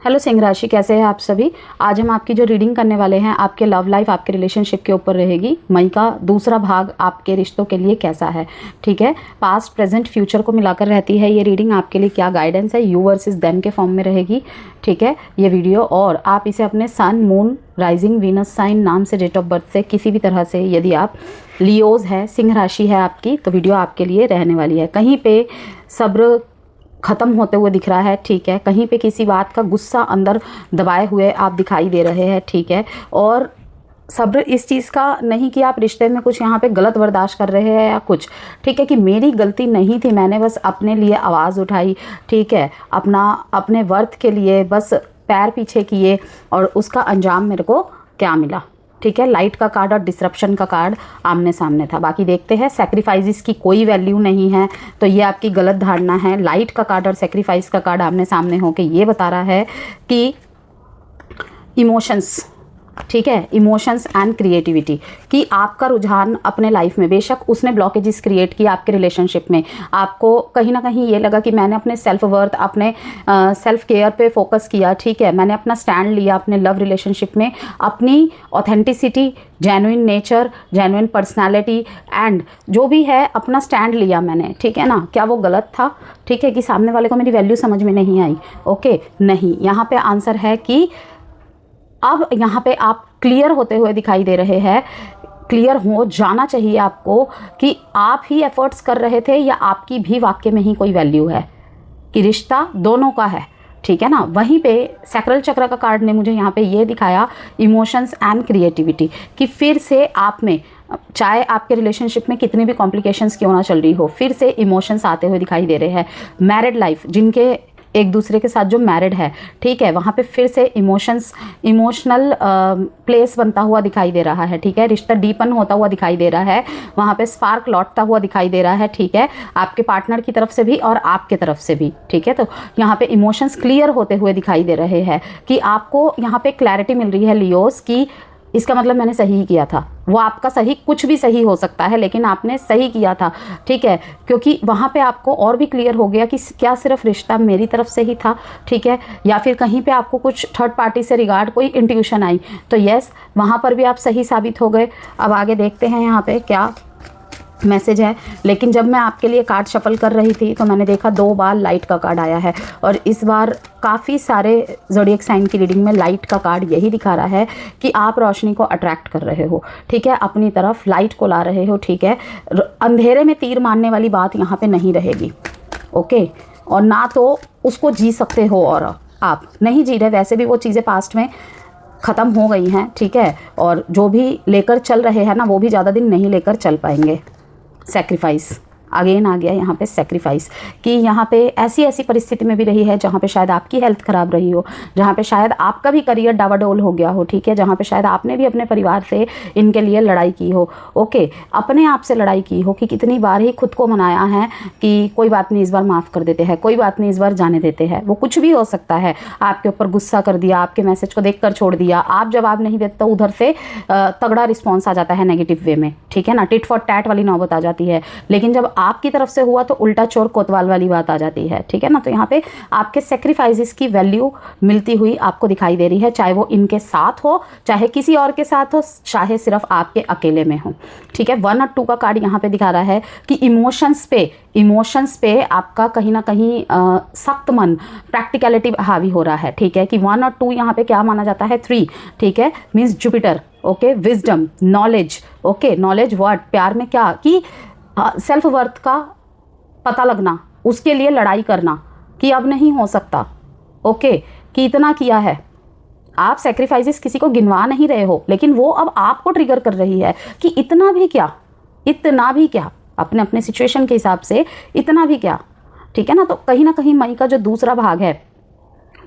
Hello Singh राशि, कैसे हैं आप सभी। आज हम आपकी जो रीडिंग करने वाले हैं आपके लव लाइफ, आपके रिलेशनशिप के ऊपर रहेगी। मई का दूसरा भाग आपके रिश्तों के लिए कैसा है, ठीक है। पास्ट, प्रेजेंट, फ्यूचर को मिलाकर रहती है ये रीडिंग। आपके लिए क्या गाइडेंस है, यू वर्सेस देम के फॉर्म में रहेगी, ठीक है ये वीडियो। और आप इसे अपने सन, मून, राइजिंग, वीनस साइन, नाम से, डेट ऑफ बर्थ से, किसी भी तरह से, यदि आप लियोज है, सिंह राशि है आपकी, तो वीडियो आपके लिए रहने वाली है। कहीं पे सब्र ख़त्म होते हुए दिख रहा है, ठीक है। कहीं पे किसी बात का गुस्सा अंदर दबाए हुए आप दिखाई दे रहे हैं, ठीक है। और सब्र इस चीज़ का नहीं कि आप रिश्ते में कुछ यहाँ पे गलत बर्दाश्त कर रहे हैं या कुछ, ठीक है, कि मेरी गलती नहीं थी, मैंने बस अपने लिए आवाज़ उठाई, ठीक है, अपने वर्थ के लिए बस पैर पीछे किए और उसका अंजाम मेरे को क्या मिला, ठीक है। लाइट का कार्ड और डिसरप्शन का कार्ड आमने सामने था। बाकी देखते हैं, सेक्रीफाइसेस की कोई वैल्यू नहीं है, तो ये आपकी गलत धारणा है। लाइट का कार्ड और सेक्रीफाइस का कार्ड आमने सामने होकर ये बता रहा है कि इमोशंस, ठीक है, इमोशंस एंड क्रिएटिविटी, कि आपका रुझान अपने लाइफ में, बेशक उसने ब्लॉकेजेस क्रिएट किया आपके रिलेशनशिप में, आपको कहीं ना कहीं ये लगा कि मैंने अपने सेल्फ वर्थ, अपने सेल्फ केयर पे फोकस किया, ठीक है, मैंने अपना स्टैंड लिया अपने लव रिलेशनशिप में, अपनी authenticity, genuine nature, genuine personality and जो भी है अपना स्टैंड लिया मैंने, ठीक है ना। क्या वो गलत था, ठीक है, कि सामने वाले को मेरी वैल्यू समझ में नहीं आई? ओके, नहीं। यहाँ पे आंसर है कि अब यहाँ पे आप क्लियर होते हुए दिखाई दे रहे हैं। क्लियर हो जाना चाहिए आपको कि आप ही एफर्ट्स कर रहे थे या आपकी भी वाक्य में ही कोई वैल्यू है, कि रिश्ता दोनों का है, ठीक है ना। वहीं पे सैक्रल चक्र का कार्ड ने मुझे यहाँ पे ये दिखाया, इमोशंस एंड क्रिएटिविटी, कि फिर से आप में, चाहे आपके रिलेशनशिप में कितनी भी कॉम्प्लिकेशंस क्यों ना चल रही हो, फिर से इमोशंस आते हुए दिखाई दे रहे हैं। मैरिड लाइफ, जिनके एक दूसरे के साथ जो मैरिड है, ठीक है, वहाँ पे फिर से इमोशनल प्लेस बनता हुआ दिखाई दे रहा है, ठीक है। रिश्ता डीपन होता हुआ दिखाई दे रहा है, वहाँ पे स्पार्क लौटता हुआ दिखाई दे रहा है, ठीक है, आपके पार्टनर की तरफ से भी और आपके तरफ से भी, ठीक है। तो यहाँ पे इमोशंस क्लियर होते हुए दिखाई दे रहे हैं कि आपको यहाँ पे क्लैरिटी मिल रही है लियोस की, इसका मतलब मैंने सही ही किया था। वो आपका सही कुछ भी सही हो सकता है, लेकिन आपने सही किया था, ठीक है, क्योंकि वहाँ पे आपको और भी क्लियर हो गया कि क्या सिर्फ रिश्ता मेरी तरफ से ही था, ठीक है, या फिर कहीं पे आपको कुछ थर्ड पार्टी से रिगार्ड कोई इंट्यूशन आई, तो यस, वहाँ पर भी आप सही साबित हो गए। अब आगे देखते हैं यहाँ पे क्या मैसेज है। लेकिन जब मैं आपके लिए कार्ड शफल कर रही थी तो मैंने देखा 2 बार लाइट का कार्ड आया है, और इस बार काफ़ी सारे ज़ोडिएक साइन की रीडिंग में लाइट का कार्ड यही दिखा रहा है कि आप रोशनी को अट्रैक्ट कर रहे हो, ठीक है, अपनी तरफ लाइट को ला रहे हो, ठीक है। अंधेरे में तीर मारने वाली बात यहाँ पे नहीं रहेगी, ओके। और ना तो उसको जी सकते हो, और आप नहीं जी रहे, वैसे भी वो चीज़ें पास्ट में ख़त्म हो गई हैं, ठीक है। और जो भी लेकर चल रहे हैं ना, वो भी ज़्यादा दिन नहीं लेकर चल पाएंगे। सेक्रीफाइस अगेन आ गया यहाँ पे, सेक्रीफाइस, कि यहाँ पे ऐसी परिस्थिति में भी रही है जहाँ पे शायद आपकी हेल्थ ख़राब रही हो, जहाँ पे शायद आपका भी करियर डावाडोल हो गया हो, ठीक है, जहाँ पे शायद आपने भी अपने परिवार से इनके लिए लड़ाई की हो, ओके, अपने आप से लड़ाई की हो, कि कितनी बार ही खुद को मनाया है कि कोई बात नहीं, इस बार माफ़ कर देते हैं, कोई बात नहीं, इस बार जाने देते हैं। वो कुछ भी हो सकता है, आपके ऊपर गुस्सा कर दिया, आपके मैसेज को देख कर छोड़ दिया, आप जवाब नहीं देते तो उधर से तगड़ा रिस्पॉन्स आ जाता है नेगेटिव वे में, ठीक है ना, टिट फॉर टैट वाली नौबत आ जाती है। लेकिन जब आपकी तरफ से हुआ तो उल्टा चोर कोतवाल वाली बात आ जाती है, ठीक है ना। तो यहाँ पे आपके सेक्रीफाइसेस की वैल्यू मिलती हुई आपको दिखाई दे रही है, चाहे वो इनके साथ हो, चाहे किसी और के साथ हो, चाहे सिर्फ आपके अकेले में हो, ठीक है। 1 और 2 का कार्ड यहाँ पे दिखा रहा है कि इमोशंस पे आपका कहीं ना कहीं सख्त मन, प्रैक्टिकलिटी हावी हो रहा है, ठीक है, कि 1 और 2 यहाँ पे क्या माना जाता है, 3, ठीक है, means Jupiter, okay, wisdom, knowledge, okay, knowledge word, प्यार में क्या, कि सेल्फ वर्थ का पता लगना, उसके लिए लड़ाई करना, कि अब नहीं हो सकता, ओके, कि इतना किया है। आप सेक्रीफाइसेस किसी को गिनवा नहीं रहे हो, लेकिन वो अब आपको ट्रिगर कर रही है कि इतना भी क्या, अपने अपने सिचुएशन के हिसाब से इतना भी क्या, ठीक है ना। तो कहीं ना कहीं मई का जो दूसरा भाग है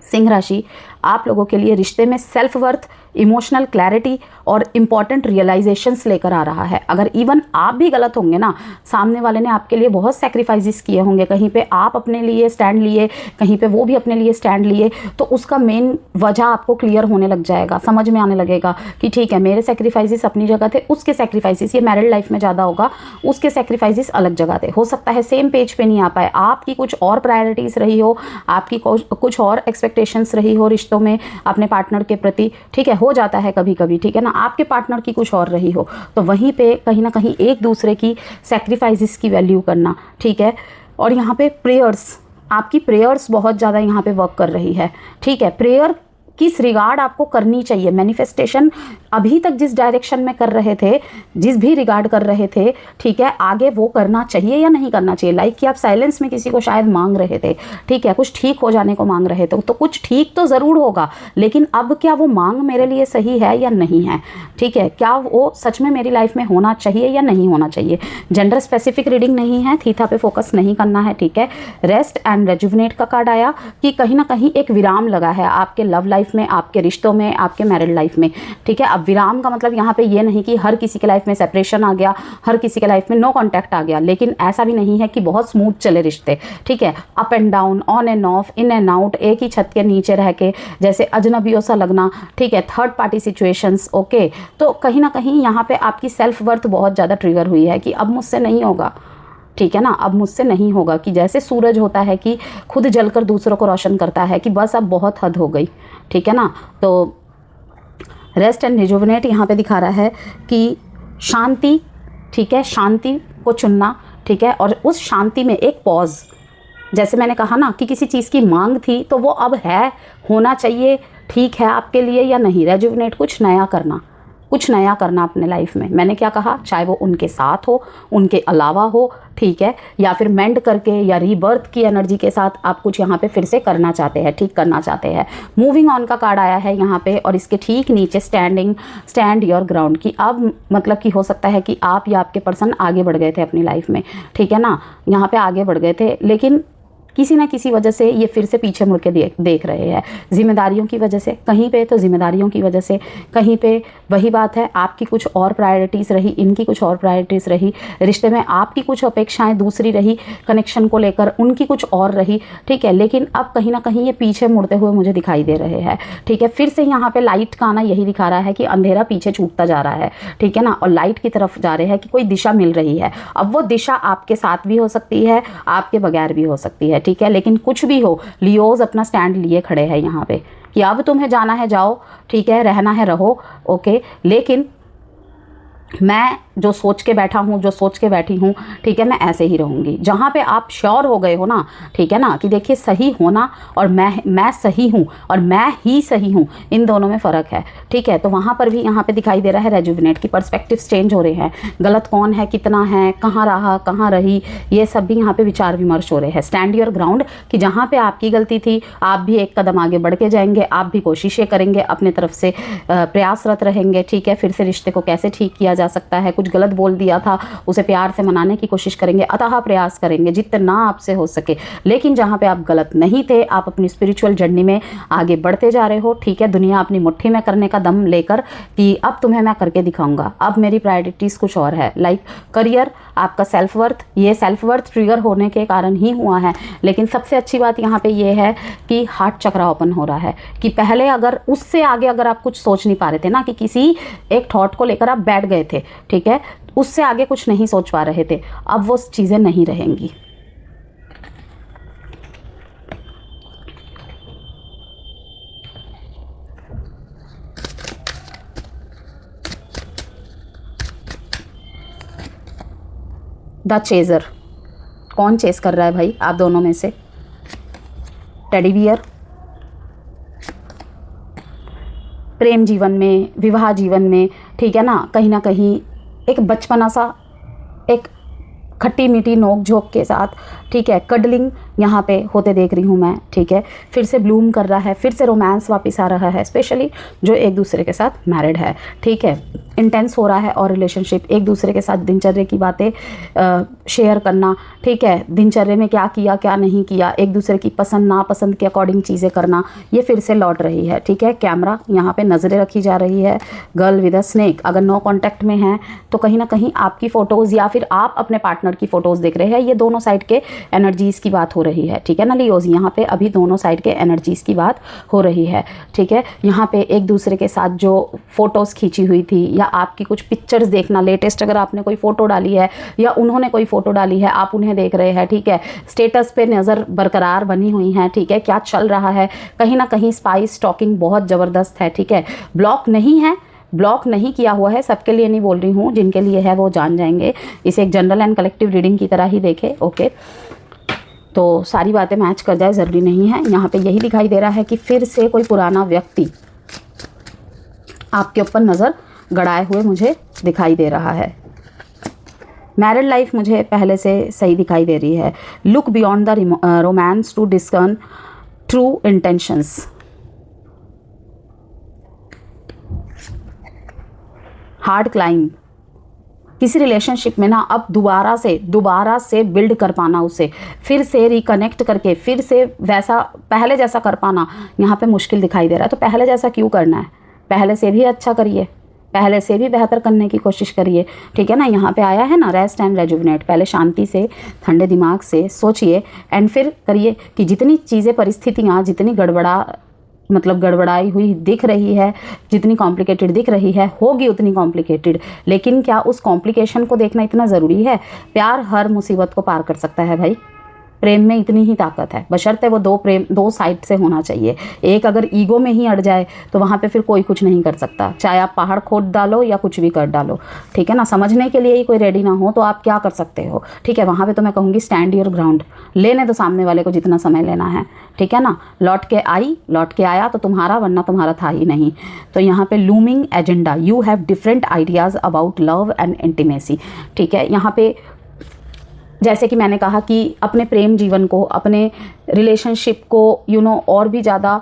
सिंह राशि, आप लोगों के लिए रिश्ते में सेल्फ वर्थ, इमोशनल क्लैरिटी और इम्पॉर्टेंट रियलाइजेशंस लेकर आ रहा है। अगर इवन आप भी गलत होंगे ना, सामने वाले ने आपके लिए बहुत सेक्रीफाइसेस किए होंगे, कहीं पे आप अपने लिए स्टैंड लिए, कहीं पे वो भी अपने लिए स्टैंड लिए, तो उसका मेन वजह आपको क्लियर होने लग जाएगा, समझ में आने लगेगा कि ठीक है, मेरे सेक्रीफाइसेस अपनी जगह थे, उसके सेक्रीफाइसेस, ये मैरिड लाइफ में ज़्यादा होगा, उसके सेक्रीफाइसेस अलग जगह थे। हो सकता है सेम पेज पे नहीं आ पाए, आपकी कुछ और प्रायोरिटीज़ रही हो, आपकी कुछ और एक्सपेक्टेशन एक्सपेक्टेशंस रही हो रिश्तों में अपने पार्टनर के प्रति, ठीक है, हो जाता है कभी कभी, ठीक है ना, आपके पार्टनर की कुछ और रही हो, तो वहीं पे कहीं ना कहीं एक दूसरे की सेक्रीफाइसेस की वैल्यू करना, ठीक है। और यहाँ पे प्रेयर्स, आपकी प्रेयर्स बहुत ज़्यादा यहाँ पे वर्क कर रही है, ठीक है। प्रेयर किस रिगार्ड आपको करनी चाहिए, मैनिफेस्टेशन अभी तक जिस डायरेक्शन में कर रहे थे, जिस भी रिगार्ड कर रहे थे, ठीक है, आगे वो करना चाहिए या नहीं करना चाहिए। लाइक कि आप साइलेंस में किसी को शायद मांग रहे थे, ठीक है, कुछ ठीक हो जाने को मांग रहे थे, तो कुछ ठीक तो ज़रूर होगा, लेकिन अब क्या वो मांग मेरे लिए सही है या नहीं है, ठीक है, क्या वो सच में मेरी लाइफ में होना चाहिए या नहीं होना चाहिए। जेंडर स्पेसिफिक रीडिंग नहीं है, थीथा पे फोकस नहीं करना है, ठीक है। रेस्ट एंड रेजुविनेट का कार्ड आया कि कहीं ना कहीं एक विराम लगा है आपके लव लाइफ में, आपके रिश्तों में, आपके मैरिड लाइफ में, ठीक है। अब विराम का मतलब यहाँ पे ये नहीं कि हर किसी के लाइफ में सेपरेशन आ गया, हर किसी के लाइफ में नो कांटेक्ट आ गया, लेकिन ऐसा भी नहीं है कि बहुत स्मूथ चले रिश्ते, ठीक है। Up and down, on end of, in and out, एक ही छत के नीचे रह के जैसे अजनबियों सा लगना, ठीक है, थर्ड पार्टी सिचुएशंस, ओके। तो कहीं ना कहीं यहाँ पे आपकी सेल्फ वर्थ बहुत ज़्यादा ट्रिगर हुई है कि अब मुझसे नहीं होगा, ठीक है ना, अब मुझसे नहीं होगा, कि जैसे सूरज होता है कि खुद जलकर दूसरों को रोशन करता है कि बस अब बहुत हद हो गई, ठीक है ना। तो रेस्ट एंड रिजुविनेट यहाँ पे दिखा रहा है कि शांति, ठीक है, शांति को चुनना, ठीक है, और उस शांति में एक पॉज, जैसे मैंने कहा ना कि किसी चीज़ की मांग थी तो वो अब है, होना चाहिए, ठीक है आपके लिए या नहीं। रेजुविनेट, कुछ नया करना, कुछ नया करना अपने लाइफ में। मैंने क्या कहा, चाहे वो उनके साथ हो, उनके अलावा हो, ठीक है, या फिर मेंड करके या रीबर्थ की एनर्जी के साथ आप कुछ यहाँ पे फिर से करना चाहते हैं, ठीक करना चाहते हैं। मूविंग ऑन का कार्ड आया है यहाँ पे, और इसके ठीक नीचे स्टैंड योर ग्राउंड, की अब मतलब कि हो सकता है कि आप या आपके पर्सन आगे बढ़ गए थे अपनी लाइफ में, ठीक है ना, यहाँ पे आगे बढ़ गए थे, लेकिन किसी ना किसी वजह से ये फिर से पीछे मुड़ के देख रहे हैं, जिम्मेदारियों की वजह से, कहीं पे तो जिम्मेदारियों की वजह से, कहीं पे वही बात है, आपकी कुछ और प्रायोरिटीज़ रही, इनकी कुछ और प्रायोरिटीज़ रही, रिश्ते में आपकी कुछ अपेक्षाएं दूसरी रही, कनेक्शन को लेकर उनकी कुछ और रही, ठीक है, लेकिन अब कहीं ना कहीं ये पीछे मुड़ते हुए मुझे दिखाई दे रहे हैं, ठीक है। फिर से यहाँ पे लाइट का आना यही दिखा रहा है कि अंधेरा पीछे छूटता जा रहा है, ठीक है ना, और लाइट की तरफ जा रहे हैं कि कोई दिशा मिल रही है। अब वो दिशा आपके साथ भी हो सकती है, आपके बगैर भी हो सकती है, ठीक है, लेकिन कुछ भी हो, लियोज अपना स्टैंड लिए खड़े हैं यहाँ पे कि अब तुम्हें जाना है जाओ, ठीक है, रहना है रहो, ओके, लेकिन मैं जो सोच के बैठा हूँ, जो सोच के बैठी हूँ, ठीक है, मैं ऐसे ही रहूँगी। जहाँ पे आप श्योर हो गए हो ना, ठीक है ना, कि देखिए सही होना और मैं सही हूँ और मैं ही सही हूँ, इन दोनों में फ़र्क है, ठीक है। तो वहाँ पर भी यहाँ पे दिखाई दे रहा है रेजुविनेट की पर्सपेक्टिव्स चेंज हो रहे हैं, गलत कौन है, कितना है, कहाँ रहा, कहाँ रही, ये सब भी यहाँ पे विचार विमर्श हो रहे हैं। स्टैंड योर ग्राउंड, कि जहाँ पे आपकी गलती थी आप भी एक कदम आगे बढ़ के जाएंगे, आप भी कोशिशें करेंगे, अपने तरफ से प्रयासरत रहेंगे, ठीक है, फिर से रिश्ते को कैसे ठीक किया जा सकता है, कुछ गलत बोल दिया था उसे प्यार से मनाने की कोशिश करेंगे, अतः प्रयास करेंगे जितना आपसे हो सके। लेकिन जहाँ पे आप गलत नहीं थे, आप अपनी स्पिरिचुअल जर्नी में आगे बढ़ते जा रहे हो, ठीक है, दुनिया अपनी मुट्ठी में करने का दम लेकर कि अब तुम्हें मैं करके दिखाऊंगा, अब मेरी प्रायोरिटीज़ कुछ और है। लाइक करियर, आपका सेल्फ वर्थ, ये सेल्फ वर्थ ट्रिगर होने के कारण ही हुआ है। लेकिन सबसे अच्छी बात यहाँ पे ये है कि हार्ट चक्रा ओपन हो रहा है, कि पहले अगर उससे आगे अगर आप कुछ सोच नहीं पा रहे थे ना, कि किसी एक थॉट को लेकर आप बैठ गए थे, ठीक है, उससे आगे कुछ नहीं सोच पा रहे थे, अब वो चीज़ें नहीं रहेंगी। द चेजर, कौन चेस कर रहा है भाई आप दोनों में से? टेडी बियर, प्रेम जीवन में, विवाह जीवन में, ठीक है ना, कहीं ना कहीं एक बचपना सा, एक खट्टी मीठी नोक झोंक के साथ, ठीक है, कडलिंग यहाँ पे होते देख रही हूँ मैं, ठीक है, फिर से ब्लूम कर रहा है, फिर से रोमांस वापस आ रहा है, स्पेशली जो एक दूसरे के साथ मैरिड है, ठीक है, इंटेंस हो रहा है और रिलेशनशिप, एक दूसरे के साथ दिनचर्या की बातें शेयर करना, ठीक है, दिनचर्या में क्या किया क्या नहीं किया, एक दूसरे की पसंद नापसंद के अकॉर्डिंग चीज़ें करना, ये फिर से लौट रही है, ठीक है। कैमरा, यहाँ पे नज़रें रखी जा रही है। गर्ल विद अ स्नेक, अगर नो कॉन्टैक्ट में है तो कहीं ना कहीं आपकी फ़ोटोज़ या फिर आप अपने पार्टनर की फ़ोटोज़ देख रहे हैं, ये दोनों साइड के एनर्जीज़ की बात हो रही है, ठीक है ना लियोज़। यहाँ पे अभी दोनों साइड के एनर्जीज़ की बात हो रही है, ठीक है। यहाँ पे एक दूसरे के साथ जो फ़ोटोज़ खींची हुई थी या आपकी कुछ पिक्चर्स देखना, लेटेस्ट अगर आपने कोई फ़ोटो डाली है या उन्होंने कोई फ़ोटो डाली है, आप उन्हें देख रहे हैं, ठीक है। स्टेटस पे नज़र बरकरार बनी हुई है, ठीक है। क्या चल रहा है, कहीं ना कहीं स्पाई स्टॉकिंग बहुत ज़बरदस्त है, ठीक है। ब्लॉक नहीं है, ब्लॉक नहीं किया हुआ है, सबके लिए नहीं बोल रही हूँ, जिनके लिए है वो जान जाएंगे। इसे एक जनरल एंड कलेक्टिव रीडिंग की तरह ही देखें, ओके। तो सारी बातें मैच कर जाए ज़रूरी नहीं है। यहाँ पे यही दिखाई दे रहा है कि फिर से कोई पुराना व्यक्ति आपके ऊपर नज़र गड़ाए हुए मुझे दिखाई दे रहा है। मैरिड लाइफ मुझे पहले से सही दिखाई दे रही है। Look beyond the romance to discern true intentions. Hard climb, किसी रिलेशनशिप में ना अब दोबारा से बिल्ड कर पाना, उसे फिर से रिकनेक्ट करके फिर से वैसा पहले जैसा कर पाना यहाँ पे मुश्किल दिखाई दे रहा है। तो पहले जैसा क्यों करना है, पहले से भी अच्छा करिए, पहले से भी बेहतर करने की कोशिश करिए, ठीक है ना। यहाँ पे आया है ना रेस्ट एंड रेजुविनेट। पहले शांति से ठंडे दिमाग से सोचिए एंड फिर करिए कि जितनी चीज़ें परिस्थितियाँ जितनी गड़बड़ाई हुई दिख रही है, जितनी कॉम्प्लिकेटेड दिख रही है, होगी उतनी कॉम्प्लिकेटेड। लेकिन क्या उस कॉम्प्लिकेशन को देखना इतना ज़रूरी है? प्यार हर मुसीबत को पार कर सकता है भाई। प्रेम में इतनी ही ताकत है, बशर्ते वो दो साइड से होना चाहिए। एक अगर ईगो में ही अड़ जाए तो वहाँ पे फिर कोई कुछ नहीं कर सकता, चाहे आप पहाड़ खोद डालो या कुछ भी कर डालो, ठीक है ना। समझने के लिए ही कोई रेडी ना हो तो आप क्या कर सकते हो, ठीक है। वहाँ पे तो मैं कहूँगी स्टैंड योर ग्राउंड, लेने दो सामने वाले को जितना समय लेना है, ठीक है ना। लौट के आया तो तुम्हारा, वरना तुम्हारा था ही नहीं। तो यहाँ पे looming agenda, you have different ideas about love and intimacy, ठीक है। यहाँ पे जैसे कि मैंने कहा कि अपने प्रेम जीवन को, अपने रिलेशनशिप को और भी ज़्यादा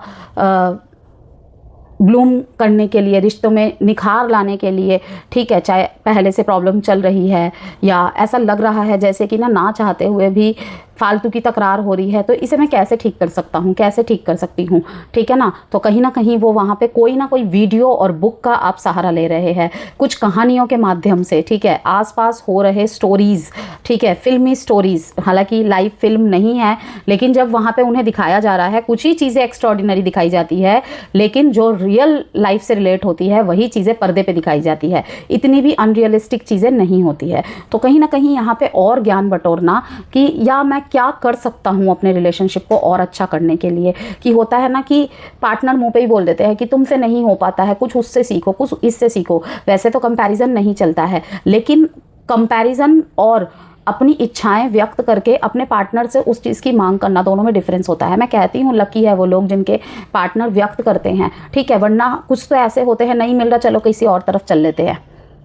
ब्लूम करने के लिए, रिश्तों में निखार लाने के लिए, ठीक है, चाहे पहले से प्रॉब्लम चल रही है या ऐसा लग रहा है जैसे कि ना चाहते हुए भी फालतू की तकरार हो रही है, तो इसे मैं कैसे ठीक कर सकता हूँ, कैसे ठीक कर सकती हूँ, ठीक है ना। तो कहीं ना कहीं वो वहाँ पे कोई ना कोई वीडियो और बुक का आप सहारा ले रहे हैं, कुछ कहानियों के माध्यम से, ठीक है। आसपास हो रहे स्टोरीज़, ठीक है, फिल्मी स्टोरीज़, हालांकि लाइव फिल्म नहीं है, लेकिन जब वहाँ पे उन्हें दिखाया जा रहा है, कुछ ही चीज़ें एक्स्ट्रॉर्डिनरी दिखाई जाती है, लेकिन जो रियल लाइफ से रिलेट होती है वही चीज़ें पर्दे पे दिखाई जाती है। इतनी भी अनरियलिस्टिक चीज़ें नहीं होती है। तो कहीं ना कहीं यहाँ पे और ज्ञान बटोरना कि या मैं क्या कर सकता हूँ अपने रिलेशनशिप को और अच्छा करने के लिए। कि होता है ना कि पार्टनर मुंह पे ही बोल देते हैं कि तुमसे नहीं हो पाता है, कुछ उससे सीखो, कुछ इससे सीखो। वैसे तो कंपैरिजन नहीं चलता है, लेकिन कंपैरिजन और अपनी इच्छाएं व्यक्त करके अपने पार्टनर से उस चीज़ की मांग करना, दोनों में डिफरेंस होता है। मैं कहती हूँ लकी है वो लोग जिनके पार्टनर व्यक्त करते हैं, ठीक है, वरना कुछ तो ऐसे होते हैं, नहीं मिल रहा चलो किसी और तरफ चल लेते हैं।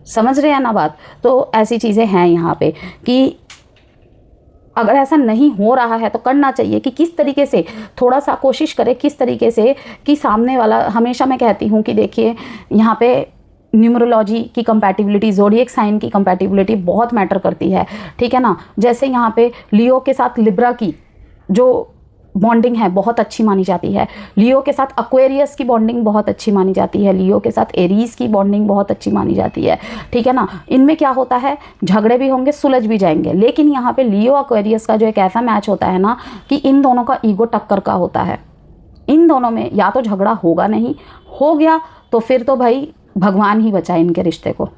समझ रहे हैं ना बात। तो ऐसी चीज़ें हैं यहाँ पे कि अगर ऐसा नहीं हो रहा है तो करना चाहिए कि किस तरीके से, थोड़ा सा कोशिश करें किस तरीके से कि सामने वाला, हमेशा मैं कहती हूँ कि देखिए यहाँ पे न्यूमरोलॉजी की कंपैटिबिलिटी, ज़ोडिएक साइन की कंपैटिबिलिटी बहुत मैटर करती है, ठीक है ना। जैसे यहाँ पे लियो के साथ लिब्रा की जो बॉन्डिंग है बहुत अच्छी मानी जाती है, लियो के साथ एक्वेरियस की बॉन्डिंग बहुत अच्छी मानी जाती है, लियो के साथ एरीज की बॉन्डिंग बहुत अच्छी मानी जाती है, ठीक है ना। इनमें क्या होता है, झगड़े भी होंगे, सुलझ भी जाएंगे, लेकिन यहाँ पे लियो एक्वेरियस का जो एक ऐसा मैच होता है ना कि इन दोनों का ईगो टक्कर का होता है। इन दोनों में या तो झगड़ा होगा नहीं, हो गया तो फिर तो भाई भगवान ही बचाए इनके रिश्ते को,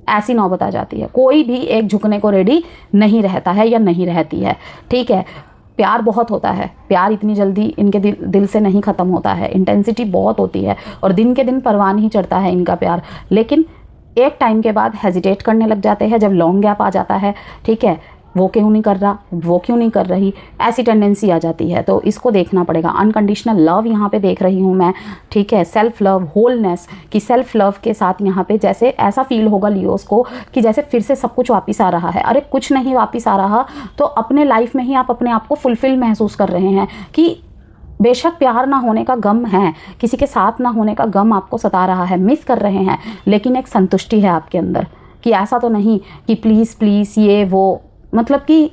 ऐसी नौबत आ जाती है। कोई भी एक झुकने को रेडी नहीं रहता है या नहीं रहती है, ठीक है। प्यार बहुत होता है, प्यार इतनी जल्दी इनके दिल से नहीं ख़त्म होता है, इंटेंसिटी बहुत होती है और दिन के दिन परवान ही चढ़ता है इनका प्यार। लेकिन एक टाइम के बाद हेजिटेट करने लग जाते हैं, जब लॉन्ग गैप आ जाता है, ठीक है, वो क्यों नहीं कर रहा, वो क्यों नहीं कर रही, ऐसी टेंडेंसी आ जाती है। तो इसको देखना पड़ेगा। अनकंडीशनल लव यहाँ पे देख रही हूँ मैं, ठीक है, सेल्फ लव, होलनेस की सेल्फ लव के साथ यहाँ पे जैसे ऐसा फील होगा लियोस को कि जैसे फिर से सब कुछ वापस आ रहा है। अरे कुछ नहीं वापस आ रहा, तो अपने लाइफ में ही आप अपने आप को फुलफिल महसूस कर रहे हैं कि बेशक प्यार ना होने का गम है, किसी के साथ ना होने का गम आपको सता रहा है, मिस कर रहे हैं, लेकिन एक संतुष्टि है आपके अंदर कि ऐसा तो नहीं कि प्लीज़ प्लीज़ ये वो, मतलब कि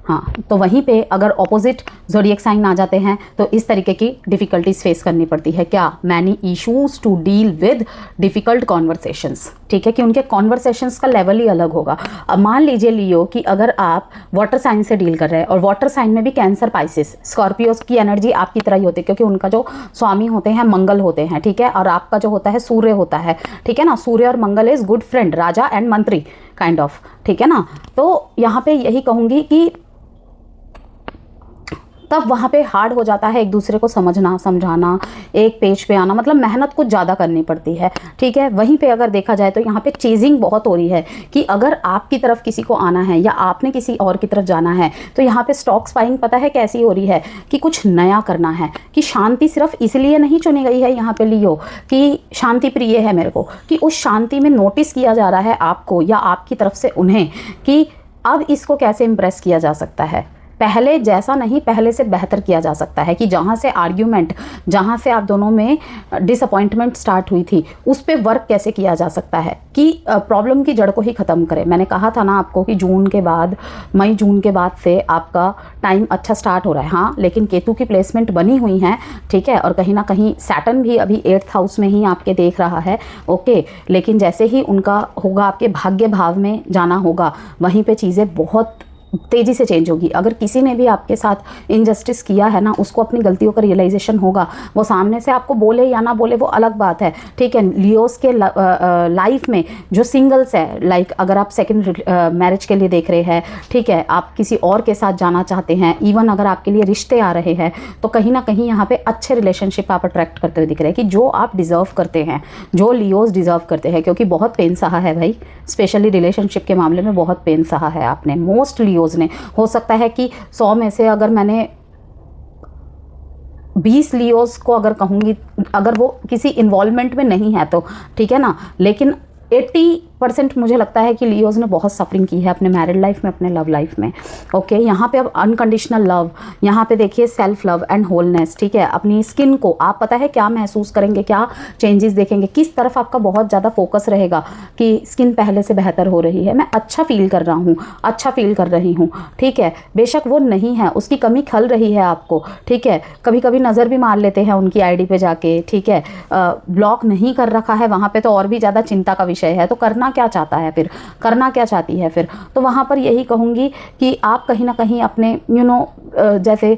हाँ। तो वहीं पे अगर ऑपोजिट ज़ोडिएक साइन आ जाते हैं तो इस तरीके की डिफ़िकल्टीज फेस करनी पड़ती है। क्या? Many issues to deal with difficult conversations, ठीक है, कि उनके कॉन्वर्सेशंस का लेवल ही अलग होगा। अब मान लीजिए लियो कि अगर आप वाटर साइन से डील कर रहे हैं और वाटर साइन में भी कैंसर, पाइसिस, स्कॉर्पियोस की एनर्जी आपकी तरह ही होती है, क्योंकि उनका जो स्वामी होते हैं मंगल होते हैं, ठीक है, और आपका जो होता है सूर्य होता है, ठीक है ना। सूर्य और मंगल इज गुड फ्रेंड, राजा एंड मंत्री काइंड ऑफ, ठीक है ना। तो यहाँ पे यही कहूँगी कि तब वहाँ पे हार्ड हो जाता है एक दूसरे को समझना, समझाना, एक पेज पे आना, मतलब मेहनत कुछ ज़्यादा करनी पड़ती है, ठीक है। वहीं पे अगर देखा जाए तो यहाँ पे चेजिंग बहुत हो रही है कि अगर आपकी तरफ किसी को आना है या आपने किसी और की तरफ जाना है तो यहाँ पे स्टॉक स्पाइंग पता है कैसी हो रही है कि कुछ नया करना है, कि शांति सिर्फ इसलिए नहीं चुनी गई है यहाँ पे लियो कि शांति प्रिय है मेरे को, कि उस शांति में नोटिस किया जा रहा है आपको या आपकी तरफ से उन्हें कि अब इसको कैसे इम्प्रेस किया जा सकता है, पहले जैसा नहीं, पहले से बेहतर किया जा सकता है, कि जहाँ से आर्ग्यूमेंट, जहाँ से आप दोनों में डिसअपॉइंटमेंट स्टार्ट हुई थी उस पे वर्क कैसे किया जा सकता है कि प्रॉब्लम की जड़ को ही ख़त्म करें। मैंने कहा था ना आपको कि जून के बाद, मई जून के बाद से आपका टाइम अच्छा स्टार्ट हो रहा है। हाँ, लेकिन केतु की प्लेसमेंट बनी हुई है, ठीक है, और कहीं ना कहीं सैटर्न भी अभी 8th हाउस में ही आपके देख रहा है, ओके। लेकिन जैसे ही उनका होगा, आपके भाग्य भाव में जाना होगा, वहीं पे चीज़ें बहुत तेज़ी से चेंज होगी। अगर किसी ने भी आपके साथ इनजस्टिस किया है ना, उसको अपनी गलतियों का रियलाइजेशन होगा। वो सामने से आपको बोले या ना बोले वो अलग बात है, ठीक है। लियोस के लाइफ में जो सिंगल्स है, लाइक अगर आप सेकंड मैरिज के लिए देख रहे हैं, ठीक है, आप किसी और के साथ जाना चाहते हैं, इवन अगर आपके लिए रिश्ते आ रहे हैं, तो कहीं ना कहीं यहाँ पे अच्छे रिलेशनशिप आप अट्रैक्ट करते हुए दिख रहे हैं, कि जो आप डिज़र्व करते हैं, जो लियोस डिज़र्व करते हैं, क्योंकि बहुत पेन सहा है भाई, स्पेशली रिलेशनशिप के मामले में बहुत पेन सहा है आपने, मोस्ट लियोस ने। हो सकता है कि 100 में से अगर मैंने 20 लियोस को अगर कहूँगी, अगर वो किसी इन्वॉल्वमेंट में नहीं है तो ठीक है ना, लेकिन 80% मुझे लगता है कि लियोज ने बहुत सफरिंग की है अपने मैरिड लाइफ में, अपने लव लाइफ में, ओके। यहाँ पे अब अनकंडीशनल लव, यहाँ पे देखिए सेल्फ लव एंड होलनेस, ठीक है। अपनी स्किन को आप पता है क्या महसूस करेंगे, क्या चेंजेस देखेंगे, किस तरफ आपका बहुत ज़्यादा फोकस रहेगा कि स्किन पहले से बेहतर हो रही है, मैं अच्छा फील कर रहा हूँ, अच्छा फील कर रही हूँ, ठीक है। बेशक वो नहीं है, उसकी कमी खल रही है आपको, ठीक है। कभी कभी नज़र भी मार लेते हैं उनकी आईडी पे जाके, ठीक है। ब्लॉक नहीं कर रखा है वहाँ पे तो और भी ज़्यादा चिंता का विषय है। तो करना क्या चाहता है फिर, करना क्या चाहती है फिर, तो वहाँ पर यही कहूँगी कि आप कहीं ना कहीं अपने जैसे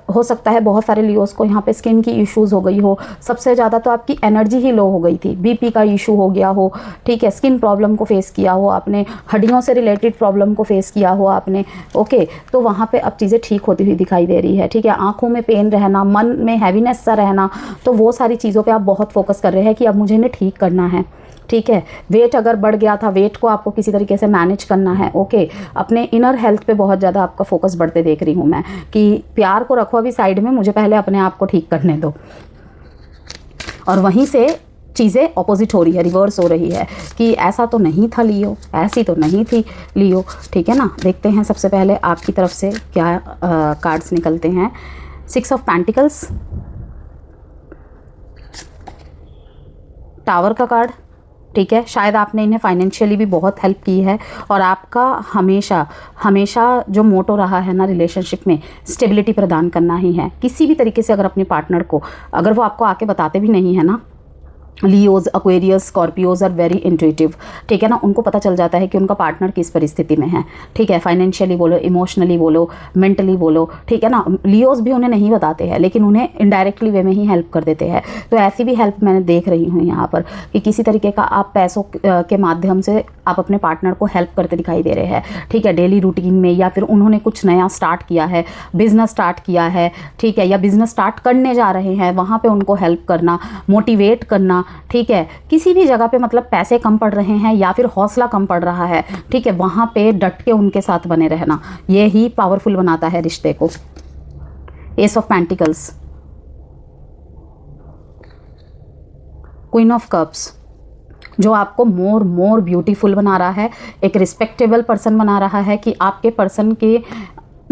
हो सकता है बहुत सारे लियोस को यहाँ पे स्किन की इश्यूज हो गई हो, सबसे ज़्यादा तो आपकी एनर्जी ही लो हो गई थी, बीपी का इशू हो गया हो, ठीक है, स्किन प्रॉब्लम को फेस किया हो आपने, हड्डियों से रिलेटेड प्रॉब्लम को फेस किया हो आपने, ओके। तो वहाँ पे अब चीज़ें ठीक होती हुई दिखाई दे रही है, ठीक है। आंखों में पेन रहना, मन में हैवीनेस सा रहना, तो वो सारी चीज़ों पर आप बहुत फोकस कर रहे हैं कि अब मुझे इन्हें ठीक करना है, ठीक है। वेट अगर बढ़ गया था, वेट को आपको किसी तरीके से मैनेज करना है, ओके। अपने इनर हेल्थ पे बहुत ज़्यादा आपका फोकस बढ़ते देख रही हूँ मैं, कि प्यार को रखो अभी साइड में, मुझे पहले अपने आप को ठीक करने दो। और वहीं से चीज़ें ऑपोजिट हो रही है, रिवर्स हो रही है कि ऐसा तो नहीं था लियो, ऐसी तो नहीं थी लियो, ठीक है ना। देखते हैं सबसे पहले आपकी तरफ से क्या कार्ड्स निकलते हैं। 6 ऑफ पेंटिकल्स, टावर का कार्ड, ठीक है। शायद आपने इन्हें फाइनेंशियली भी बहुत हेल्प की है, और आपका हमेशा हमेशा जो मोटो रहा है ना रिलेशनशिप में, स्टेबिलिटी प्रदान करना ही है किसी भी तरीके से। अगर अपने पार्टनर को, अगर वो आपको आके बताते भी नहीं है ना, Leos, Aquarius, Scorpios are very intuitive, ठीक है ना। उनको पता चल जाता है कि उनका पार्टनर किस परिस्थिति में है, ठीक है। फाइनेंशियली बोलो, इमोशनली बोलो, मेंटली बोलो, ठीक है ना। लियोज भी उन्हें नहीं बताते हैं, लेकिन उन्हें इनडायरेक्टली वे में ही हेल्प कर देते हैं। तो ऐसी भी हेल्प मैंने देख रही हूँ यहाँ पर कि किसी तरीके का आप पैसों के माध्यम से आप अपने पार्टनर को हेल्प करते दिखाई दे रहे हैं, ठीक है, डेली रूटीन में, या फिर उन्होंने कुछ नया स्टार्ट किया है, बिजनेस स्टार्ट किया है, ठीक है, या बिजनेस स्टार्ट करने जा रहे हैं, वहाँ पे उनको हेल्प करना, मोटिवेट करना, ठीक है। किसी भी जगह पे मतलब पैसे कम पड़ रहे हैं या फिर हौसला कम पड़ रहा है, ठीक है, वहाँ पे डट के उनके साथ बने रहना, ये ही पावरफुल बनाता है रिश्ते को। S of pentacles, queen of cups, जो आपको मोर ब्यूटीफुल बना रहा है, एक रिस्पेक्टेबल पर्सन बना रहा है, कि आपके पर्सन के